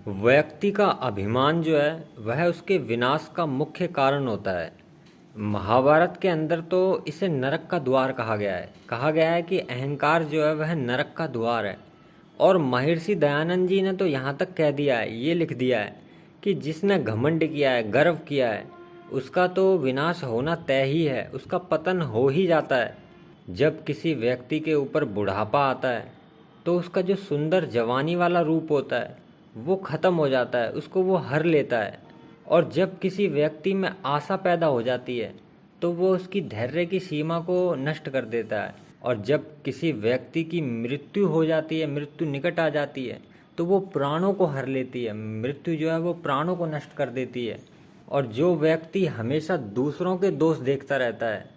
व्यक्ति का अभिमान जो है वह उसके विनाश का मुख्य कारण होता है। महाभारत के अंदर तो इसे नरक का द्वार कहा गया है कि अहंकार जो है वह नरक का द्वार है। और महर्षि दयानंद जी ने तो यहाँ तक कह दिया है, ये लिख दिया है कि जिसने घमंड किया है, गर्व किया है, उसका तो विनाश होना तय ही है, उसका पतन हो ही जाता है। जब किसी व्यक्ति के ऊपर बुढ़ापा आता है तो उसका जो सुंदर जवानी वाला रूप होता है वो ख़त्म हो जाता है, उसको वो हर लेता है। और जब किसी व्यक्ति में आशा पैदा हो जाती है तो वो उसकी धैर्य की सीमा को नष्ट कर देता है। और जब किसी व्यक्ति की मृत्यु हो जाती है, मृत्यु निकट आ जाती है, तो वो प्राणों को हर लेती है। मृत्यु जो है वो प्राणों को नष्ट कर देती है। और जो व्यक्ति हमेशा दूसरों के दोष देखता रहता है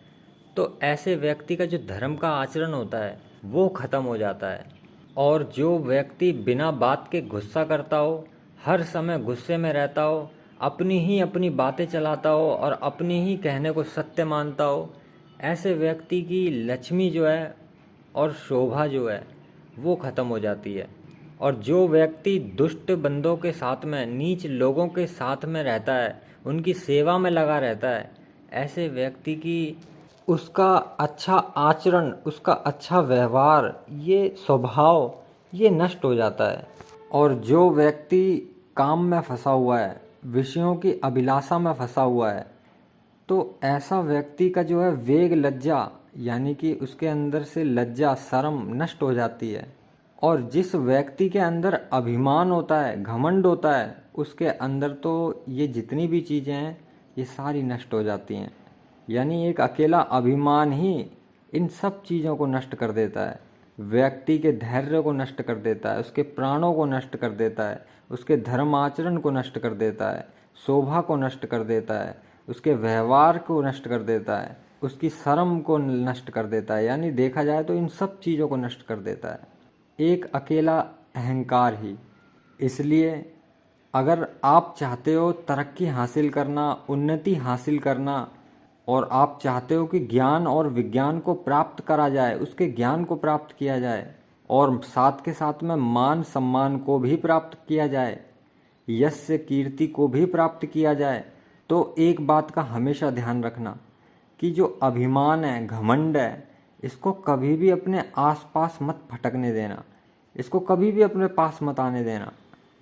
तो ऐसे व्यक्ति का जो धर्म का आचरण होता है वो ख़त्म हो जाता है। और जो व्यक्ति बिना बात के गुस्सा करता हो, हर समय गुस्से में रहता हो, अपनी बातें चलाता हो और अपनी ही कहने को सत्य मानता हो, ऐसे व्यक्ति की लक्ष्मी जो है और शोभा जो है वो ख़त्म हो जाती है। और जो व्यक्ति दुष्ट बंदों के साथ में, नीच लोगों के साथ में रहता है, उनकी सेवा में लगा रहता है, ऐसे व्यक्ति की उसका अच्छा आचरण, उसका अच्छा व्यवहार, ये स्वभाव ये नष्ट हो जाता है। और जो व्यक्ति काम में फंसा हुआ है, विषयों की अभिलाषा में फंसा हुआ है, तो ऐसा व्यक्ति का जो है वेग लज्जा, यानी कि उसके अंदर से लज्जा शर्म नष्ट हो जाती है। और जिस व्यक्ति के अंदर अभिमान होता है, घमंड होता है, उसके अंदर तो ये जितनी भी चीज़ें हैं ये सारी नष्ट हो जाती हैं। यानी एक अकेला अभिमान ही इन सब चीज़ों को नष्ट कर देता है। व्यक्ति के धैर्य को नष्ट कर देता है, उसके प्राणों को नष्ट कर देता है, उसके धर्म आचरण को नष्ट कर देता है, शोभा को नष्ट कर देता है, उसके व्यवहार को नष्ट कर देता है, उसकी शर्म को नष्ट कर देता है। यानी देखा जाए तो इन सब चीज़ों को नष्ट कर देता है एक अकेला अहंकार ही। इसलिए अगर आप चाहते हो तरक्की हासिल करना, उन्नति हासिल करना, और आप चाहते हो कि ज्ञान और विज्ञान को प्राप्त करा जाए, उसके ज्ञान को प्राप्त किया जाए, और साथ के साथ में मान सम्मान को भी प्राप्त किया जाए, यश कीर्ति को भी प्राप्त किया जाए, तो एक बात का हमेशा ध्यान रखना कि जो अभिमान है, घमंड है, इसको कभी भी अपने आसपास मत भटकने देना, इसको कभी भी अपने पास मत आने देना।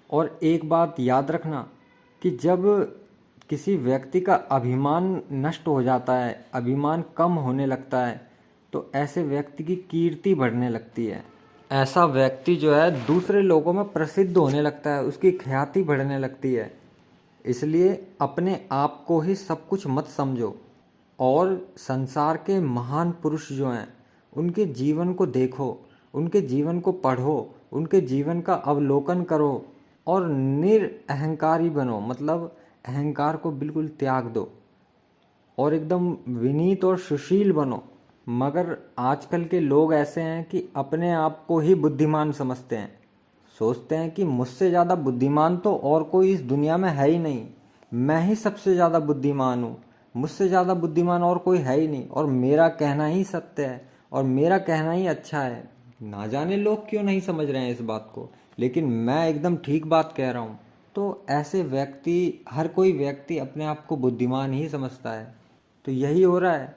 और एक बात याद रखना कि जब किसी व्यक्ति का अभिमान नष्ट हो जाता है, अभिमान कम होने लगता है, तो ऐसे व्यक्ति की कीर्ति बढ़ने लगती है। ऐसा व्यक्ति जो है दूसरे लोगों में प्रसिद्ध होने लगता है, उसकी ख्याति बढ़ने लगती है। इसलिए अपने आप को ही सब कुछ मत समझो, और संसार के महान पुरुष जो हैं उनके जीवन को देखो, उनके जीवन को पढ़ो, उनके जीवन का अवलोकन करो और निरअहंकारी बनो। मतलब अहंकार को बिल्कुल त्याग दो और एकदम विनीत और सुशील बनो। मगर आजकल के लोग ऐसे हैं कि अपने आप को ही बुद्धिमान समझते हैं, सोचते हैं कि मुझसे ज़्यादा बुद्धिमान तो और कोई इस दुनिया में है ही नहीं, मैं ही सबसे ज़्यादा बुद्धिमान हूँ, मुझसे ज़्यादा बुद्धिमान और कोई है ही नहीं, और मेरा कहना ही सत्य है और मेरा कहना ही अच्छा है। ना जाने लोग क्यों नहीं समझ रहे हैं इस बात को, लेकिन मैं एकदम ठीक बात कह रहा हूँ। तो ऐसे व्यक्ति, हर कोई व्यक्ति अपने आप को बुद्धिमान ही समझता है। तो यही हो रहा है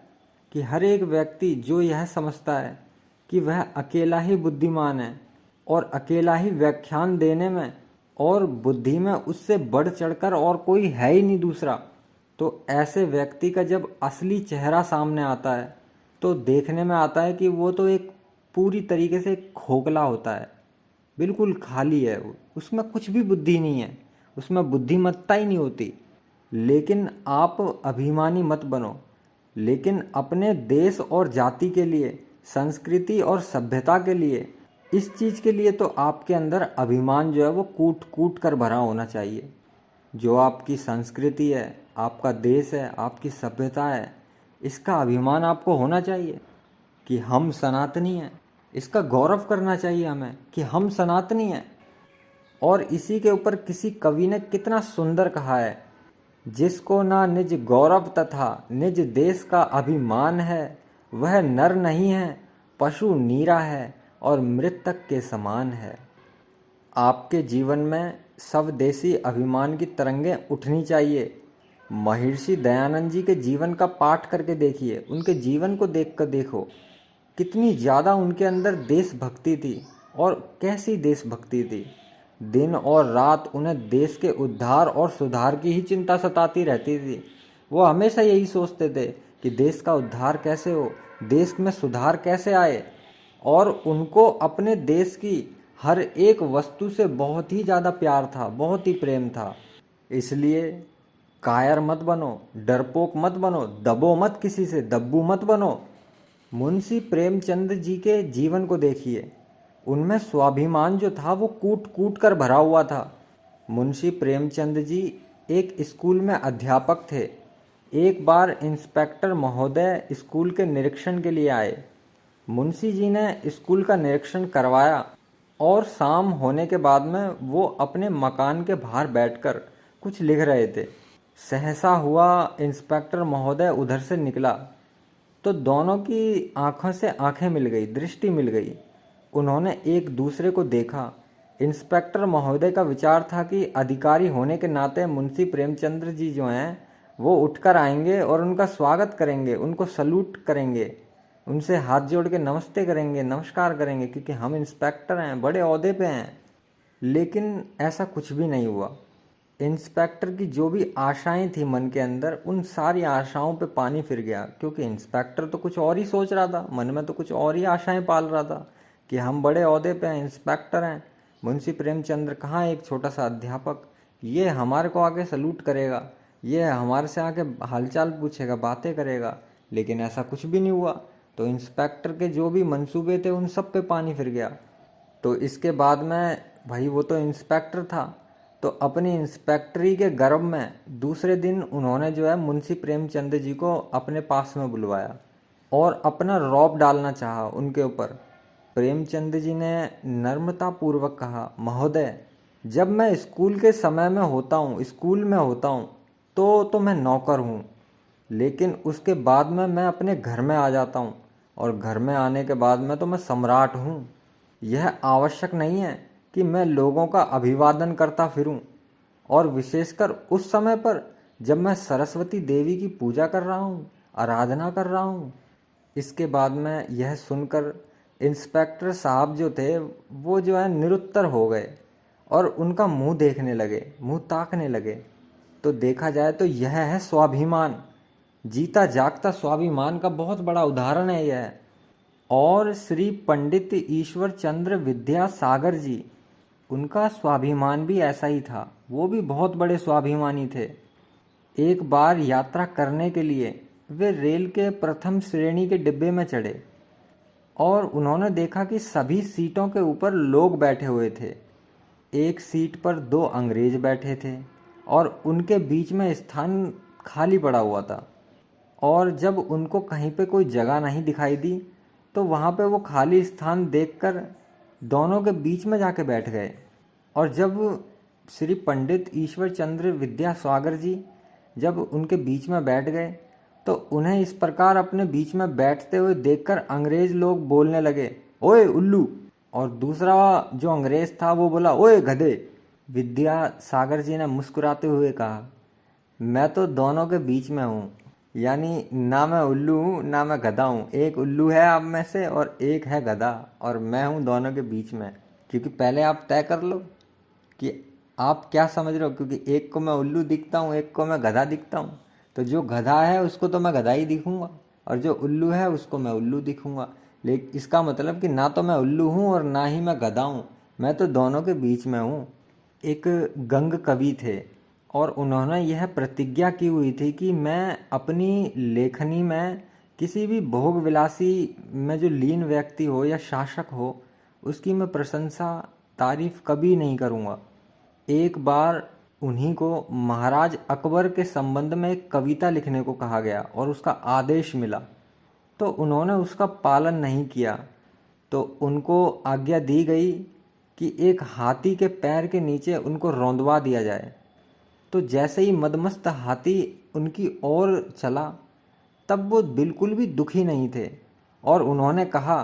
कि हर एक व्यक्ति जो यह समझता है कि वह अकेला ही बुद्धिमान है और अकेला ही व्याख्यान देने में और बुद्धि में उससे बढ़ चढ़कर और कोई है ही नहीं दूसरा, तो ऐसे व्यक्ति का जब असली चेहरा सामने आता है तो देखने में आता है कि वो तो एक पूरी तरीके से खोखला होता है, बिल्कुल खाली है वो, उसमें कुछ भी बुद्धि नहीं है, उसमें बुद्धिमत्ता ही नहीं होती। लेकिन आप अभिमानी मत बनो, लेकिन अपने देश और जाति के लिए, संस्कृति और सभ्यता के लिए, इस चीज़ के लिए तो आपके अंदर अभिमान जो है वो कूट कूट कर भरा होना चाहिए। जो आपकी संस्कृति है, आपका देश है, आपकी सभ्यता है, इसका अभिमान आपको होना चाहिए कि हम सनातनी हैं। इसका गौरव करना चाहिए हमें कि हम सनातनी हैं। और इसी के ऊपर किसी कवि ने कितना सुंदर कहा है, जिसको ना निज गौरव तथा निज देश का अभिमान है, वह नर नहीं है, पशु नीरा है और मृतक के समान है। आपके जीवन में स्वदेशी अभिमान की तरंगें उठनी चाहिए। महर्षि दयानंद जी के जीवन का पाठ करके देखिए, उनके जीवन को देख कर देखो कितनी ज़्यादा उनके अंदर देशभक्ति थी, और कैसी देशभक्ति थी। दिन और रात उन्हें देश के उद्धार और सुधार की ही चिंता सताती रहती थी। वो हमेशा यही सोचते थे कि देश का उद्धार कैसे हो, देश में सुधार कैसे आए, और उनको अपने देश की हर एक वस्तु से बहुत ही ज़्यादा प्यार था, बहुत ही प्रेम था। इसलिए कायर मत बनो, डरपोक मत बनो, दबो मत, किसी से दब्बू मत बनो। मुंशी प्रेमचंद जी के जीवन को देखिए, उनमें स्वाभिमान जो था वो कूट कूट कर भरा हुआ था। मुंशी प्रेमचंद जी एक स्कूल में अध्यापक थे। एक बार इंस्पेक्टर महोदय स्कूल के निरीक्षण के लिए आए। मुंशी जी ने स्कूल का निरीक्षण करवाया और शाम होने के बाद में वो अपने मकान के बाहर बैठकर कुछ लिख रहे थे। सहसा हुआ इंस्पेक्टर महोदय उधर से निकला तो दोनों की आंखों से आंखें मिल गई, दृष्टि मिल गई। उन्होंने एक दूसरे को देखा। इंस्पेक्टर महोदय का विचार था कि अधिकारी होने के नाते मुंशी प्रेमचंद्र जी जो हैं वो उठकर आएंगे और उनका स्वागत करेंगे, उनको सलूट करेंगे, उनसे हाथ जोड़ के नमस्ते करेंगे, नमस्कार करेंगे, क्योंकि हम इंस्पेक्टर हैं, बड़े ओहदे पे हैं। लेकिन ऐसा कुछ भी नहीं हुआ। इंस्पेक्टर की जो भी आशाएं थी मन के अंदर, उन सारी आशाओं पे पानी फिर गया, क्योंकि इंस्पेक्टर तो कुछ और ही सोच रहा था, मन में तो कुछ और ही आशाएं पाल रहा था कि हम बड़े ओहदे पे हैं, इंस्पेक्टर हैं। मुंशी प्रेमचंद्र कहाँ एक छोटा सा अध्यापक, ये हमारे को आके सलूट करेगा, ये हमारे से आके हालचाल पूछेगा, बातें करेगा। लेकिन ऐसा कुछ भी नहीं हुआ। तो इंस्पेक्टर के जो भी मंसूबे थे उन सब पे पानी फिर गया। तो इसके बाद में भाई वो तो इंस्पेक्टर था, तो अपनी इंस्पेक्टरी के गर्व में दूसरे दिन उन्होंने जो है मुंशी प्रेमचंद जी को अपने पास में बुलवाया और अपना रौब डालना चाहा उनके ऊपर। प्रेमचंद जी ने नम्रता पूर्वक कहा, महोदय, जब मैं स्कूल के समय में होता हूँ, स्कूल में होता हूँ, तो मैं नौकर हूँ, लेकिन उसके बाद में मैं अपने घर में आ जाता हूँ, और घर में आने के बाद में तो मैं सम्राट हूँ। यह आवश्यक नहीं है कि मैं लोगों का अभिवादन करता फिरूं, और विशेषकर उस समय पर जब मैं सरस्वती देवी की पूजा कर रहा हूँ, आराधना कर रहा हूँ। इसके बाद में यह सुनकर इंस्पेक्टर साहब जो थे वो जो है निरुत्तर हो गए और उनका मुंह देखने लगे, मुंह ताकने लगे। तो देखा जाए तो यह है स्वाभिमान, जीता जागता स्वाभिमान का बहुत बड़ा उदाहरण है यह। और श्री पंडित ईश्वर चंद्र विद्यासागर जी, उनका स्वाभिमान भी ऐसा ही था, वो भी बहुत बड़े स्वाभिमानी थे। एक बार यात्रा करने के लिए वे रेल के प्रथम श्रेणी के डिब्बे में चढ़े और उन्होंने देखा कि सभी सीटों के ऊपर लोग बैठे हुए थे। एक सीट पर 2 अंग्रेज बैठे थे और उनके बीच में स्थान खाली पड़ा हुआ था। और जब उनको कहीं पे कोई जगह नहीं दिखाई दी तो वहाँ पे वो खाली स्थान देखकर दोनों के बीच में जाके बैठ गए। और जब श्री पंडित ईश्वर चंद्र विद्यासागर जी जब उनके बीच में बैठ गए तो उन्हें इस प्रकार अपने बीच में बैठते हुए देखकर अंग्रेज लोग बोलने लगे, ओए उल्लू। और दूसरा जो अंग्रेज था वो बोला, ओए गधे। विद्यासागर जी ने मुस्कुराते हुए कहा, मैं तो दोनों के बीच में हूँ, यानी ना मैं उल्लू हूँ ना मैं गधा हूँ। एक उल्लू है आप में से और एक है गधा, और मैं हूँ दोनों के बीच में। क्योंकि पहले आप तय कर लो कि आप क्या समझ रहे हो, क्योंकि एक को मैं उल्लू दिखता हूँ, एक को मैं गधा दिखता हूँ। तो जो गधा है उसको तो मैं गधा ही दिखूंगा, और जो उल्लू है उसको मैं उल्लू दिखूंगा। लेकिन इसका मतलब कि ना तो मैं उल्लू हूँ और ना ही मैं गधा हूँ, मैं तो दोनों के बीच में हूँ। एक गंग कवि थे और उन्होंने यह प्रतिज्ञा की हुई थी कि मैं अपनी लेखनी में किसी भी भोग विलासी में जो लीन व्यक्ति हो या शासक हो उसकी मैं प्रशंसा तारीफ कभी नहीं करूँगा। एक बार उन्हीं को महाराज अकबर के संबंध में एक कविता लिखने को कहा गया और उसका आदेश मिला, तो उन्होंने उसका पालन नहीं किया। तो उनको आज्ञा दी गई कि एक हाथी के पैर के नीचे उनको रौंदवा दिया जाए। तो जैसे ही मदमस्त हाथी उनकी ओर चला तब वो बिल्कुल भी दुखी नहीं थे और उन्होंने कहा,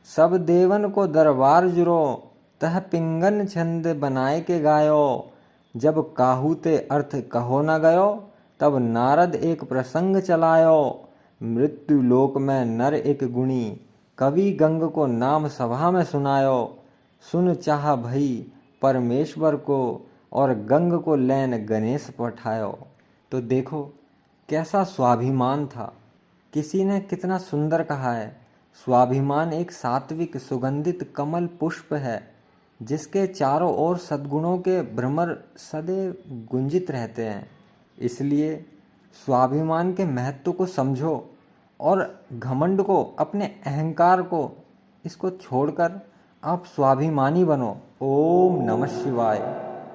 सब देवन को दरबार जुरो, तह पिंगन छंद बनाए के गायो। जब काहू ते अर्थ कहो न गयो, तब नारद एक प्रसंग चलायो। मृत्यु लोक में नर एक गुणी, कवि गंग को नाम सभा में सुनायो। सुन चाह भई परमेश्वर को, और गंग को लैन गणेश पठायो। तो देखो कैसा स्वाभिमान था। किसी ने कितना सुंदर कहा है, स्वाभिमान एक सात्विक सुगंधित कमल पुष्प है, जिसके चारों ओर सद्गुणों के भ्रमर सदैव गुंजित रहते हैं। इसलिए स्वाभिमान के महत्व को समझो और घमंड को, अपने अहंकार को, इसको छोड़कर आप स्वाभिमानी बनो। ओम नमः शिवाय।